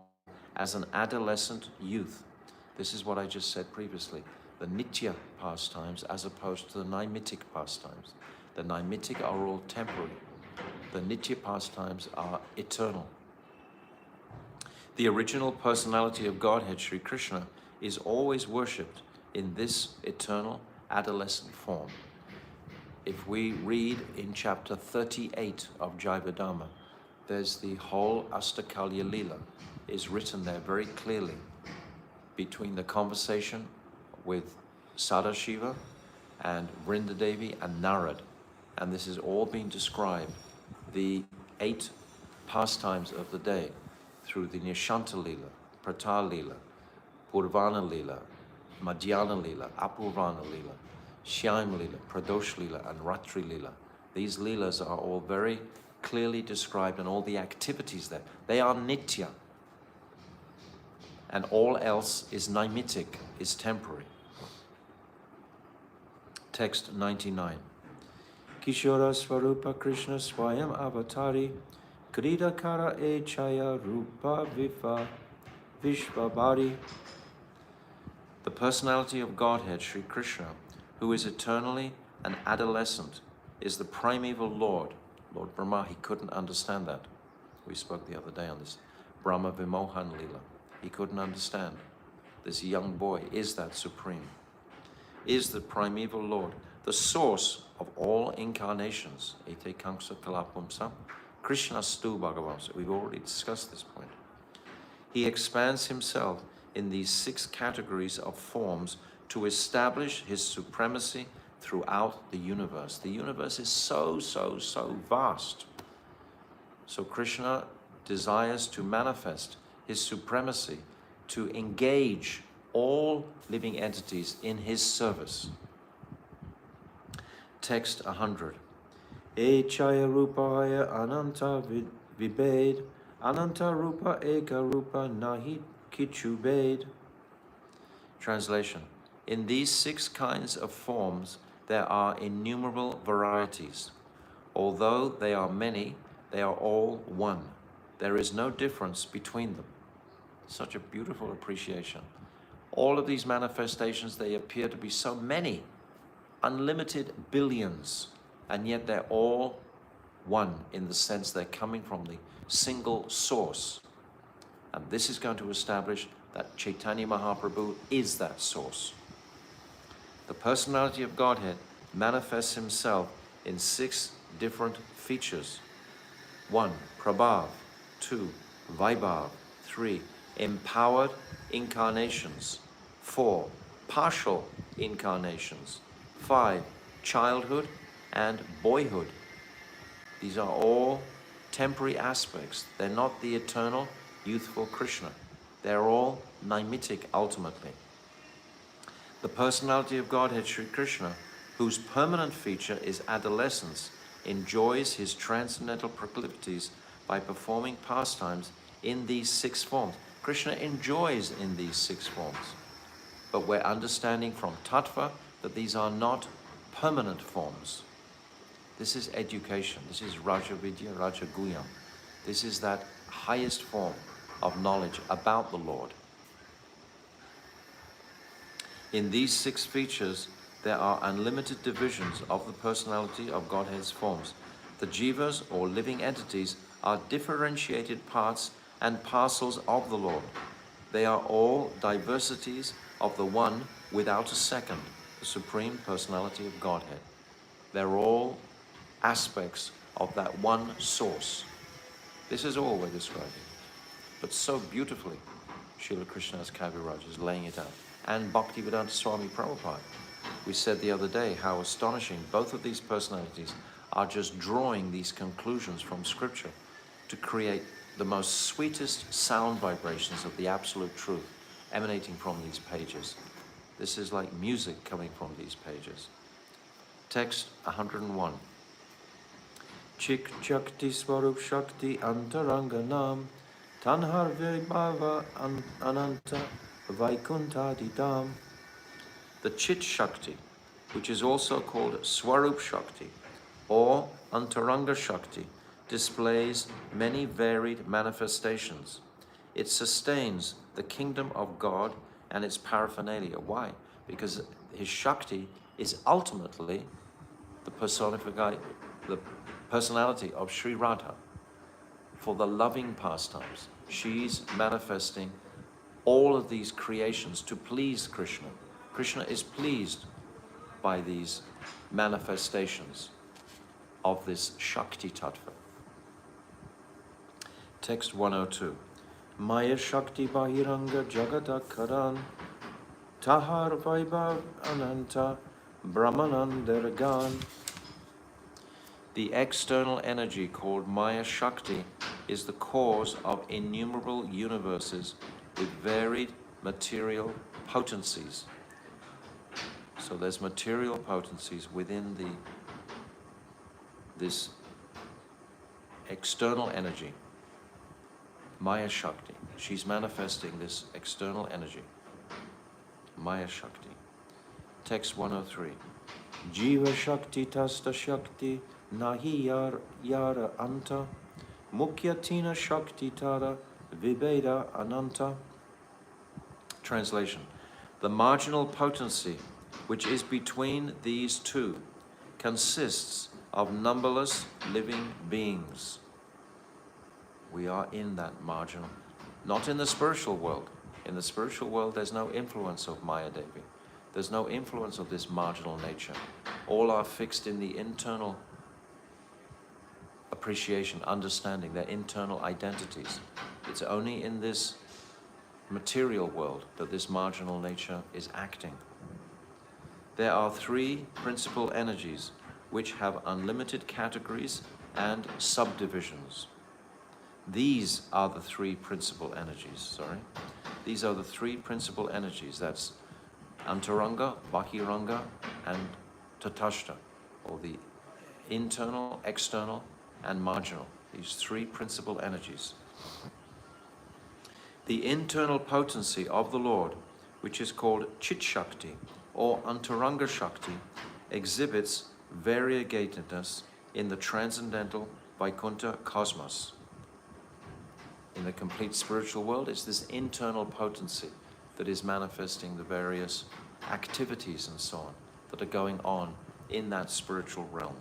as an adolescent youth. This is what I just said previously, the Nitya pastimes as opposed to the Naimitic pastimes. The Naimitic are all temporary. The Nitya pastimes are eternal. The original personality of Godhead, Sri Krishna, is always worshipped in this eternal adolescent form. If we read in chapter 38 of Jaivadhamma, there's the whole Astakalya Lila is written there very clearly between the conversation with Sadashiva and Vrindadevi and Narad. And this is all being described, the 8 pastimes of the day, through the Nishanta Lila, Pratar Lila, Purvana Lila, Madhyana Lila, Apurvana Lila, Shyam Lila, Pradosh Lila, and Ratri Lila. These Leelas are all very clearly described, and all the activities there. They are Nitya. And all else is Naimitic, is temporary. Text 99. Kishora Swarupa Krishna Swayam Avatari Kridakara Echaya Rupa Viva Vishvabhari. The personality of Godhead, Sri Krishna, who is eternally an adolescent, is the primeval Lord. Lord Brahma, he couldn't understand that. We spoke the other day on this. Brahma Vimohan Lila. He couldn't understand. This young boy is that supreme, is the primeval Lord, the source of all incarnations. Ete kanksa kalapumsa, Krishna stu bhagavamsa. We've already discussed this point. He expands himself in these 6 categories of forms to establish his supremacy throughout the universe. The universe is so vast. So Krishna desires to manifest his supremacy, to engage all living entities in his service. Text 100. Echaya rupaya ananta vibhed, ananta rupa eka rupa nahi kichu bhed. Translation. In these 6 kinds of forms, there are innumerable varieties. Although they are many, they are all one. There is no difference between them. Such a beautiful appreciation. All of these manifestations, they appear to be so many, unlimited billions, and yet they're all one in the sense they're coming from the single source. And this is going to establish that Chaitanya Mahaprabhu is that source. The personality of Godhead manifests himself in 6 different features. 1. Prabhav. 2. Vaibhav. 3. Empowered incarnations. 4. Partial incarnations. 5. Childhood and boyhood. These are all temporary aspects. They're not the eternal, youthful Krishna. They're all nimitic ultimately. The personality of Godhead, Sri Krishna, whose permanent feature is adolescence, enjoys his transcendental proclivities by performing pastimes in these 6 forms. Krishna enjoys in these 6 forms. But we're understanding from Tattva that these are not permanent forms. This is education. This is Raja Vidya, Raja Guyam. This is that highest form of knowledge about the Lord. In these 6 features, there are unlimited divisions of the personality of Godhead's forms. The jivas, or living entities, are differentiated parts and parcels of the Lord. They are all diversities of the one without a second, the Supreme Personality of Godhead. They're all aspects of that one source. This is all we're describing. But so beautifully, Srila Krishnadas Kaviraj is laying it out. And Bhaktivedanta Swami Prabhupada. We said the other day how astonishing both of these personalities are, just drawing these conclusions from Scripture to create the most sweetest sound vibrations of the absolute truth emanating from these pages. This is like music coming from these pages. Text 101. Chik Chakti Swarup Shakti Antaranganam Tanhar Vaibhava Ananta Vaikuntadidam. The Chit Shakti, which is also called Swarup Shakti or Antaranga Shakti, displays many varied manifestations. It sustains the kingdom of God and its paraphernalia. Why? Because his Shakti is ultimately the personality of Sri Radha for the loving pastimes. She's manifesting all of these creations to please Krishna. Krishna is pleased by these manifestations of this Shakti Tattva. Text 102. Maya Shakti Bahiranga Jagata Karan Tahar Vaibhav Ananta Brahmanandaragan. The external energy called Maya Shakti is the cause of innumerable universes with varied material potencies. So there's material potencies within this external energy. Maya Shakti. She's manifesting this external energy. Maya Shakti. Text 103. Jiva Shakti Tasta Shakti Nahi Yara Anta Mukyatina Shakti Tara Vibeda Ananta. Translation. The marginal potency which is between these two consists of numberless living beings. We are in that marginal, not in the spiritual world. In the spiritual world, there's no influence of Maya Devi. There's no influence of this marginal nature. All are fixed in the internal appreciation, understanding, their internal identities. It's only in this material world that this marginal nature is acting. There are three principal energies which have unlimited categories and subdivisions. These are the three principal energies, These are the three principal energies. That's Antaranga, Bahiranga, and Tatashta, or the internal, external, and marginal. These three principal energies. The internal potency of the Lord, which is called Chit Shakti, or Antaranga Shakti, exhibits variegatedness in the transcendental Vaikuntha cosmos. In the complete spiritual world, it's this internal potency that is manifesting the various activities and so on that are going on in that spiritual realm.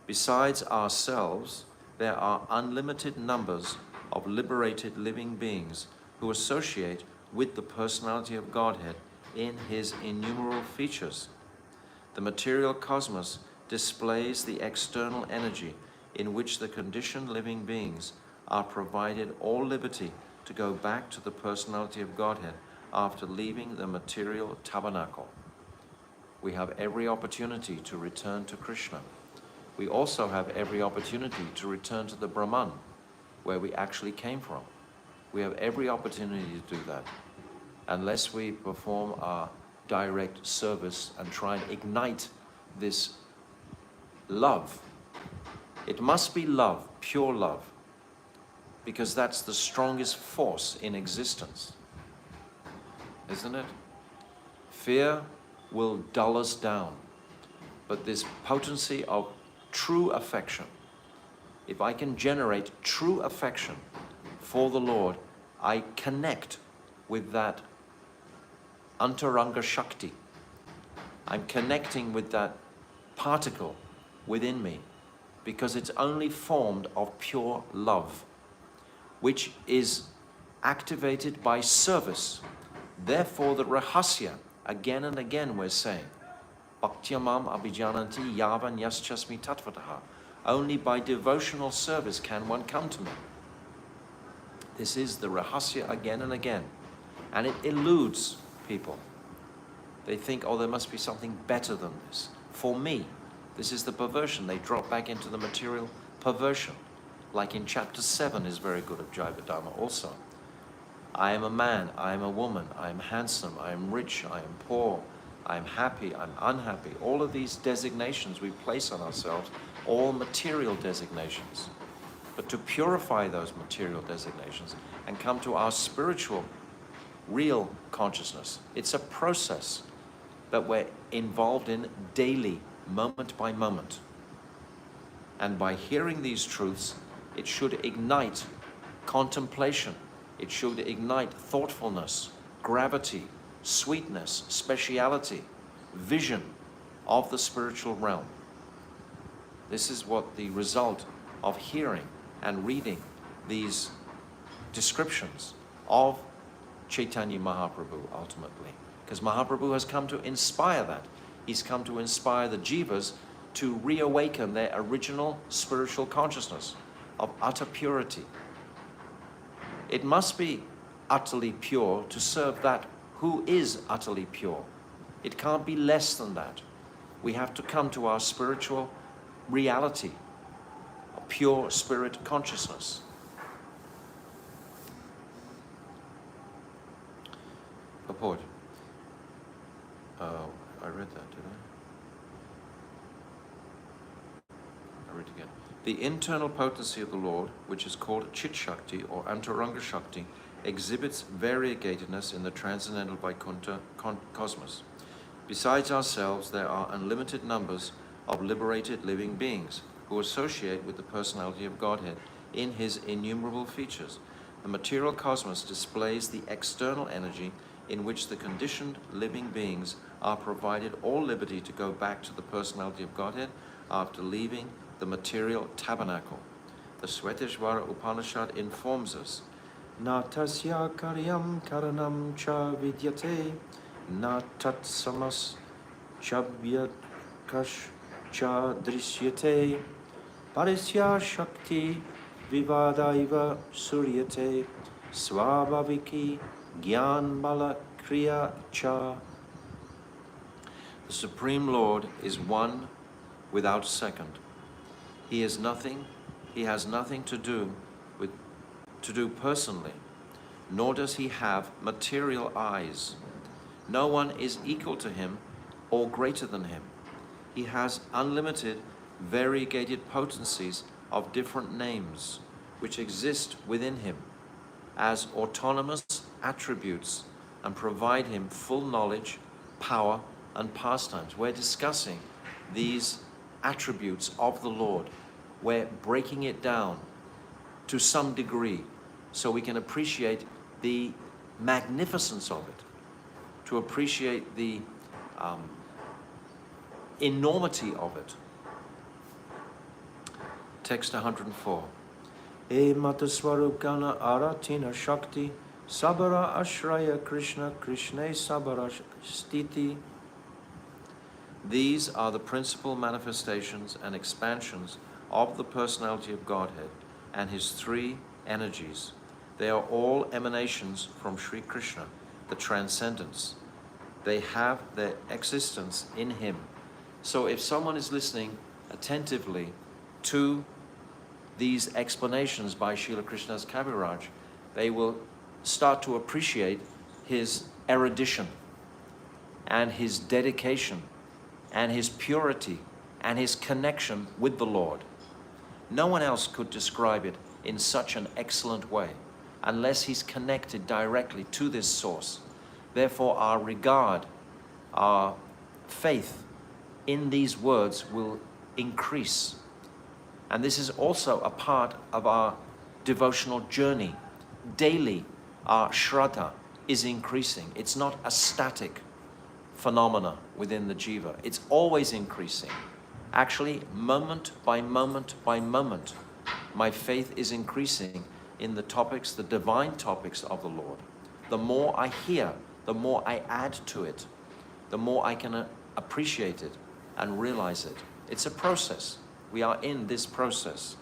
Besides ourselves, there are unlimited numbers of liberated living beings who associate with the personality of Godhead in his innumerable features. The material cosmos displays the external energy in which the conditioned living beings are provided all liberty to go back to the personality of Godhead after leaving the material tabernacle. We have every opportunity to return to Krishna. We also have every opportunity to return to the Brahman, where we actually came from. We have every opportunity to do that, unless we perform our direct service and try and ignite this love. It must be love, pure love, because that's the strongest force in existence, isn't it? Fear will dull us down, but this potency of true affection, if I can generate true affection for the Lord, I connect with that Antaranga Shakti. I'm connecting with that particle within me, because it's only formed of pure love, which is activated by service. Therefore, the rahasya, again and again we're saying, Bhaktyamam abhijananti yavan yaschasmi tatvataha. Only by devotional service can one come to me. This is the rahasya again and again. And it eludes people. They think, oh, there must be something better than this. For me, this is the perversion. They drop back into the material perversion. Like in chapter 7 is very good of Jivadharma also. I am a man, I am a woman, I am handsome, I am rich, I am poor, I am happy, I'm unhappy. All of these designations we place on ourselves, all material designations. But to purify those material designations and come to our spiritual, real consciousness, it's a process that we're involved in daily, moment by moment. And by hearing these truths, it should ignite contemplation. It should ignite thoughtfulness, gravity, sweetness, speciality, vision of the spiritual realm. This is what the result of hearing and reading these descriptions of Chaitanya Mahaprabhu ultimately. Because Mahaprabhu has come to inspire that. He's come to inspire the jivas to reawaken their original spiritual consciousness of utter purity. It must be utterly pure to serve that who is utterly pure. It can't be less than that. We have to come to our spiritual reality, a pure spirit consciousness. Purport. I read that, did I read it again. The internal potency of the Lord, which is called Chit Shakti or Antaranga Shakti, exhibits variegatedness in the transcendental Vaikuntha cosmos. Besides ourselves, there are unlimited numbers of liberated living beings who associate with the personality of Godhead in his innumerable features. The material cosmos displays the external energy in which the conditioned living beings are provided all liberty to go back to the personality of Godhead after leaving the material tabernacle. The Sveteshvara Upanishad informs us, Na tasya karyam karanam cha vidyate, na tat samas chabhyakash cha drishyate parisya shakti vivadaiva suryate svabhaviki gyan bala kriya cha. The Supreme Lord is one without second. He is nothing, he has nothing to do personally, nor does he have material eyes. No one is equal to him or greater than him. He has unlimited, variegated potencies of different names which exist within him as autonomous attributes and provide him full knowledge, power, and pastimes. We're discussing these attributes of the Lord. We're breaking it down to some degree so we can appreciate the magnificence of it, to appreciate the enormity of it. Text 104. E mataswarupgana aratina shakti sabara ashraya Krishna Krishna sabara stiti. These are the principal manifestations and expansions of the personality of Godhead and his three energies. They are all emanations from Sri Krishna, the transcendence. They have their existence in him. So if someone is listening attentively to these explanations by Srila Krishnadas Kaviraj, they will start to appreciate his erudition and his dedication and his purity and his connection with the Lord. No one else could describe it in such an excellent way unless he's connected directly to this source. Therefore, our regard, our faith in these words will increase. And this is also a part of our devotional journey. Daily, our shraddha is increasing. It's not a static phenomena within the jiva. It's always increasing. Actually, moment by moment by moment, my faith is increasing in the topics, the divine topics of the Lord. The more I hear, the more I add to it, the more I can appreciate it and realize it. It's a process. We are in this process.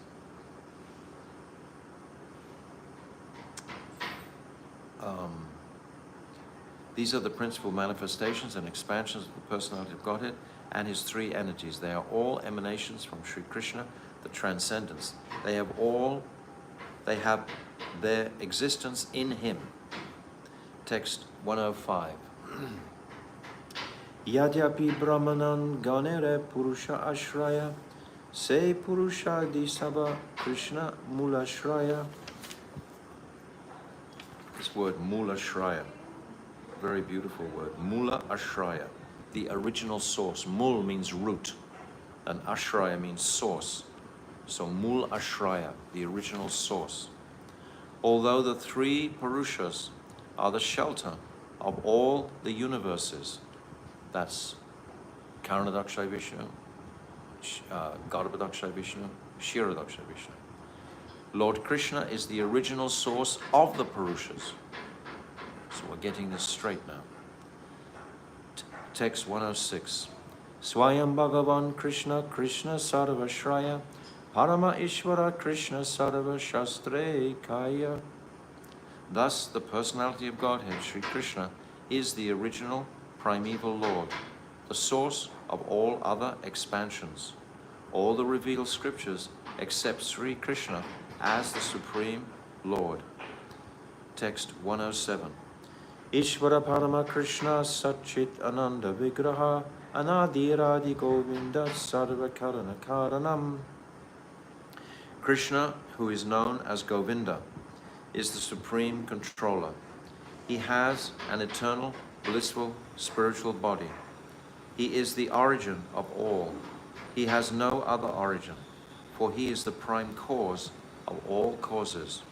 These are the principal manifestations and expansions of the personality of Godhead and his three energies. They are all emanations from Sri Krishna, the transcendence. They have their existence in him. Text 105. Yadyapi brahmanan ganere purusha ashraya se purusha disaba Krishna mula shraya. This word mula shraya, very beautiful word. Mula ashraya, the original source. Mul means root and ashraya means source. So mul ashraya, the original source. Although the three Purushas are the shelter of all the universes, that's Karanadakshay Vishnu, Garbhadakshay Vishnu, Kshiradakshay Vishnu. Lord Krishna is the original source of the Purushas. So we're getting this straight now. Text 106. Swayam Bhagavan Krishna Krishna Sarva Shraya Parama Ishvara Krishna Sarva Shastre Kaya. Thus, the personality of Godhead, Sri Krishna, is the original primeval Lord, the source of all other expansions. All the revealed scriptures accept Sri Krishna as the Supreme Lord. Text 107. Ishvara Parama Krishna Satchit Ananda Vigraha Anadiradi Govinda Sarva Karana Karanam. Krishna, who is known as Govinda, is the supreme controller. He has an eternal, blissful, spiritual body. He is the origin of all. He has no other origin, for he is the prime cause of all causes.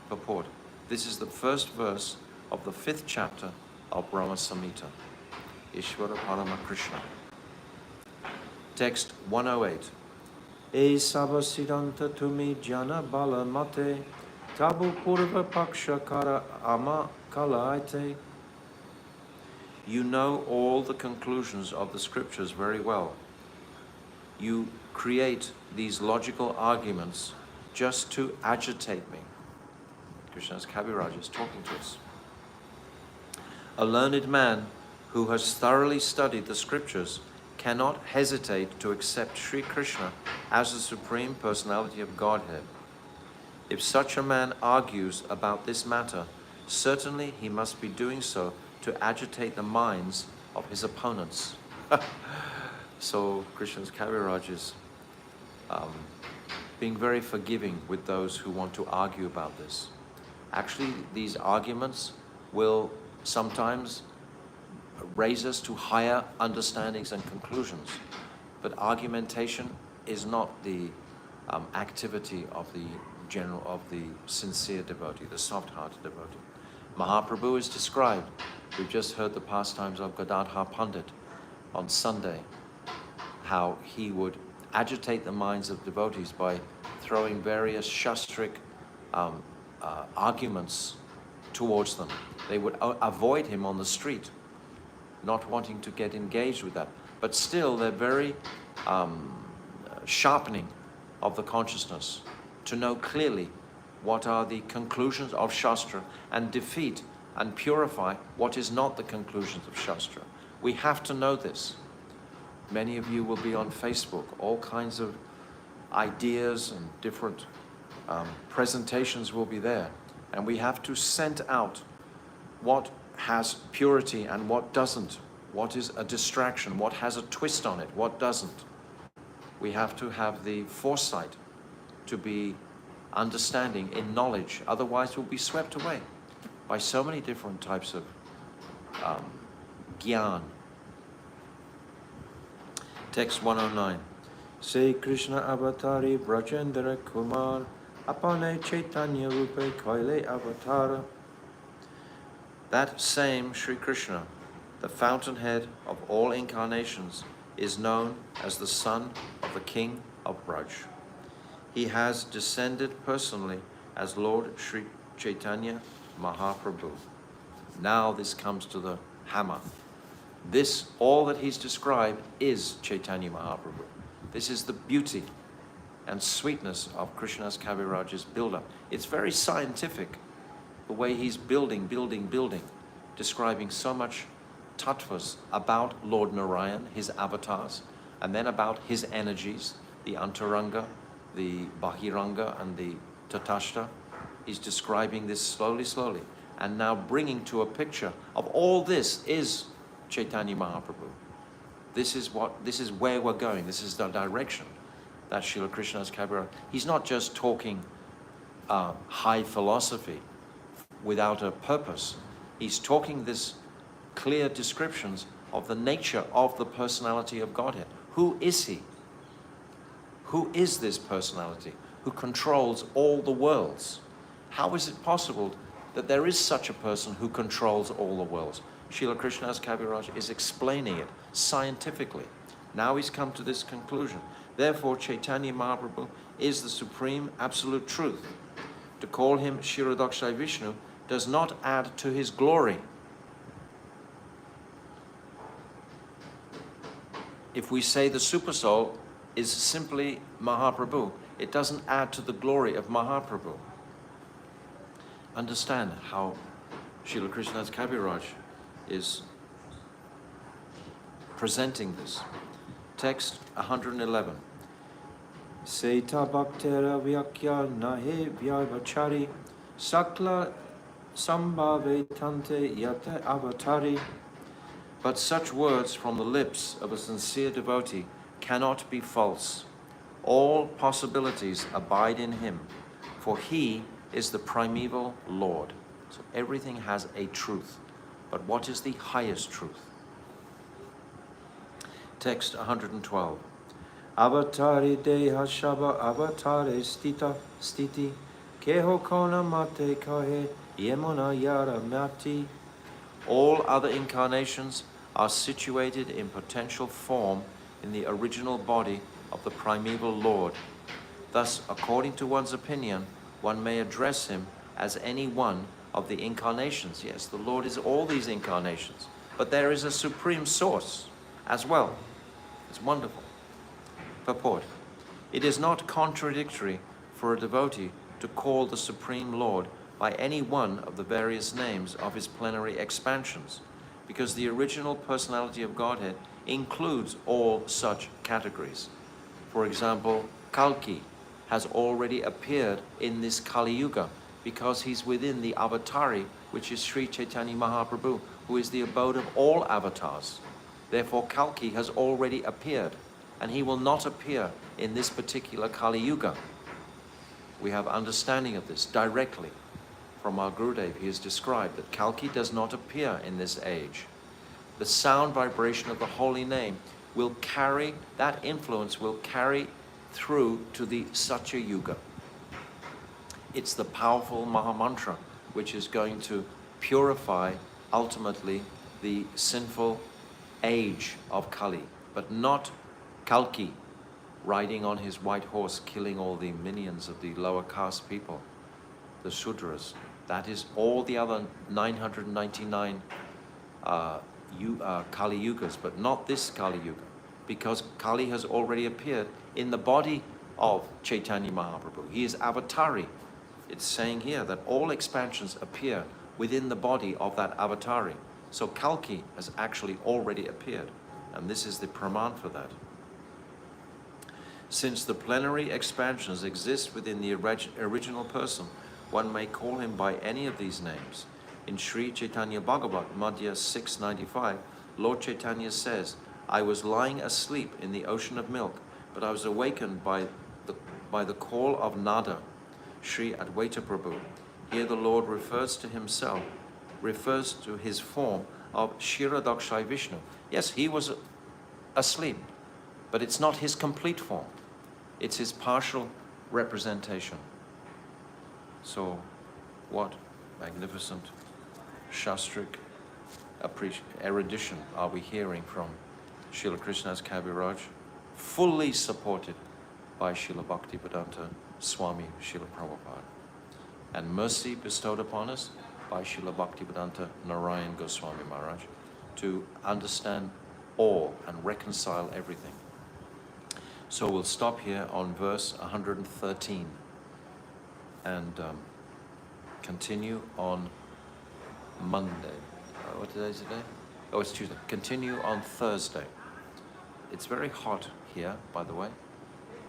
Purport. This is the first verse of the 5th chapter of Brahma Samhita. Ishvara Parama Krishna. Text 108. E sabasiddhanta tumi jana bala mate tabu purva paksha kara ama kalaite. You know all the conclusions of the scriptures very well. You create these logical arguments just to agitate me. Krishna's Kaviraj is talking to us. A learned man who has thoroughly studied the scriptures cannot hesitate to accept Sri Krishna as the Supreme Personality of Godhead. If such a man argues about this matter, certainly he must be doing so to agitate the minds of his opponents. So Krishna's Kaviraj is being very forgiving with those who want to argue about this. Actually, these arguments will sometimes raise us to higher understandings and conclusions. But argumentation is not the activity of the sincere devotee, the soft-hearted devotee. Mahaprabhu is described. We've just heard the pastimes of Gadadhar Pandit on Sunday, how he would agitate the minds of devotees by throwing various shastric arguments towards them. They would avoid him on the street, not wanting to get engaged with that. But still, they're very sharpening of the consciousness to know clearly what are the conclusions of Shastra and defeat and purify what is not the conclusions of Shastra. We have to know this. Many of you will be on Facebook, all kinds of ideas and different presentations will be there. And we have to scent out what has purity and what doesn't. What is a distraction, what has a twist on it, what doesn't. We have to have the foresight to be understanding in knowledge, otherwise we'll be swept away by so many different types of gyan. Text 109. Say Krishna Avatari Brajendra Kumar Apane Chaitanya Rupe Kaile Avatara. That same Sri Krishna, the fountainhead of all incarnations, is known as the son of the king of Braj. He has descended personally as Lord Sri Chaitanya Mahaprabhu. Now this comes to the hammer. This, all that he's described, is Chaitanya Mahaprabhu. This is the beauty and sweetness of Krishna's Kaviraj's build-up. It's very scientific, the way he's building, describing so much tattvas about Lord Narayan, his avatars, and then about his energies, the antaranga, the bahiranga, and the tatashta. He's describing this slowly, and now bringing to a picture of all this is Chaitanya Mahaprabhu. This is where we're going. This is the direction that Srila Krishna's Kaviraj. He's not just talking high philosophy without a purpose. He's talking this clear descriptions of the nature of the personality of Godhead. Who is he? Who is this personality who controls all the worlds? How is it possible that there is such a person who controls all the worlds? Srila Krishna's Kaviraj is explaining it scientifically. Now he's come to this conclusion. Therefore, Chaitanya Mahaprabhu is the supreme absolute truth. To call him Kshirodakshai Vishnu does not add to his glory. If we say the Supersoul is simply Mahaprabhu, it doesn't add to the glory of Mahaprabhu. Understand how Srila Krishna's Kaviraj is presenting this. Text 111. Seta bhaktera vyakya nahe vyavachari sakla sambhave tante yate avatari. But such words from the lips of a sincere devotee cannot be false. All possibilities abide in him, for he is the primeval Lord. So everything has a truth. But what is the highest truth? Text 112. Avatari deha shava avatare stiti keho kona mate kahe yemona yara mati. All other incarnations are situated in potential form in the original body of the primeval Lord. Thus, according to one's opinion, one may address him as any one of the incarnations. Yes, the Lord is all these incarnations. but there is a supreme source as well. It's wonderful. Purport. It is not contradictory for a devotee to call the Supreme Lord by any one of the various names of his plenary expansions, because the original personality of Godhead includes all such categories. For example, Kalki has already appeared in this Kali Yuga because he's within the avatari, which is Sri Chaitanya Mahaprabhu, who is the abode of all avatars. Therefore, Kalki has already appeared, and he will not appear in this particular Kali Yuga. We have understanding of this directly from our Gurudev. He has described that Kalki does not appear in this age. The sound vibration of the holy name will carry, that influence will carry through to the Satya Yuga. It's the powerful Mahamantra which is going to purify ultimately the sinful age of Kali, but not Kalki riding on his white horse killing all the minions of the lower caste people, the Shudras. That is all the other 999 Kali Yugas, but not this Kali Yuga, because Kali has already appeared in the body of Chaitanya Mahaprabhu. He is avatari. It's saying here that all expansions appear within the body of that avatari. So Kalki has actually already appeared, and this is the praman for that. Since the plenary expansions exist within the original person, one may call him by any of these names. In Sri Chaitanya Bhagavat, Madhya 695, Lord Chaitanya says, I was lying asleep in the ocean of milk, but I was awakened by the call of Nada, Sri Advaita Prabhu. Here the Lord refers to himself, refers to his form of Kshiradakshai Vishnu. Yes, he was asleep, but it's not his complete form. It's his partial representation. So, what magnificent shastric erudition are we hearing from Srila Krishnadas Kaviraj, fully supported by Srila Bhaktivedanta Swami Srila Prabhupada, and mercy bestowed upon us by Srila Bhaktivedanta Narayan Goswami Maharaj to understand all and reconcile everything. So we'll stop here on verse 113 and continue on Monday. What day is it today? Oh, it's Tuesday. Continue on Thursday. It's very hot here, by the way.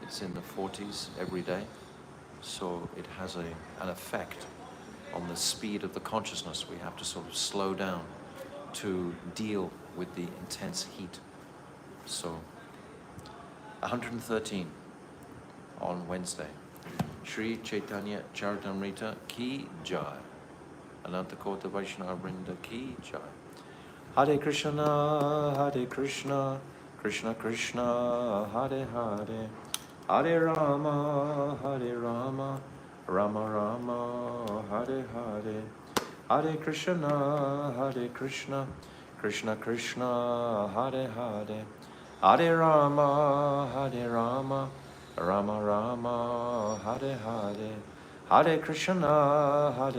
It's in the 40s every day. So it has an effect on the speed of the consciousness. We have to sort of slow down to deal with the intense heat. So 113 on Wednesday. Sri Caitanya Caritamrta Ki Jai. Anantakota Vaishnava Vrinda Ki Jai. Hare Krishna, Krishna Krishna, Hare Hare, Hare Rama, Rama Rama, Hare Hare, Hare Krishna, Krishna Krishna, Hare Hare, Hare Rama, Rama Rama, Hare Hare, Hare Krishna,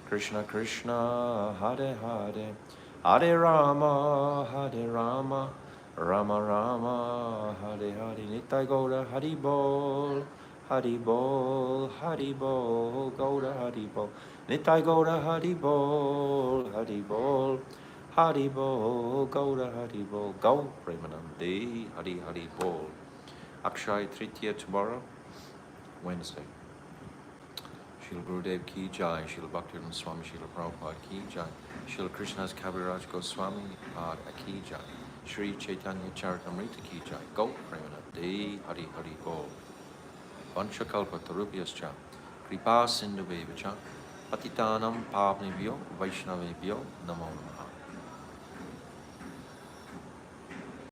Krishna Krishna, Hare Hare, Hare Rama, Rama Rama, Hare Hare. Nitai Gaura Hari Bol, Hari Bol, Hari Bol, Gaura Hari Bol. Nitai Gaura Hari Bol, Hari Bol, Hari Bol, Gaura Hari Bol. Gau Premanande, Hari Hari Bol. Akshay Tritiya tomorrow, Wednesday. Srila Gurudev Ki Jai, Srila Bhaktivedanta Swami, Srila Prabhupada Ki Jai, Srila Krishnadas Kaviraj Goswami Ki Jai, Sri Caitanya Caritamrta Ki Jai, Gau Premanande, Hari Hari Bol. Vanchakalpa Tarubhyascha, Kripa Sindhuvevacha, Patitanam Pavnebhyo, Vaishnavebhyo, Namo Namaha.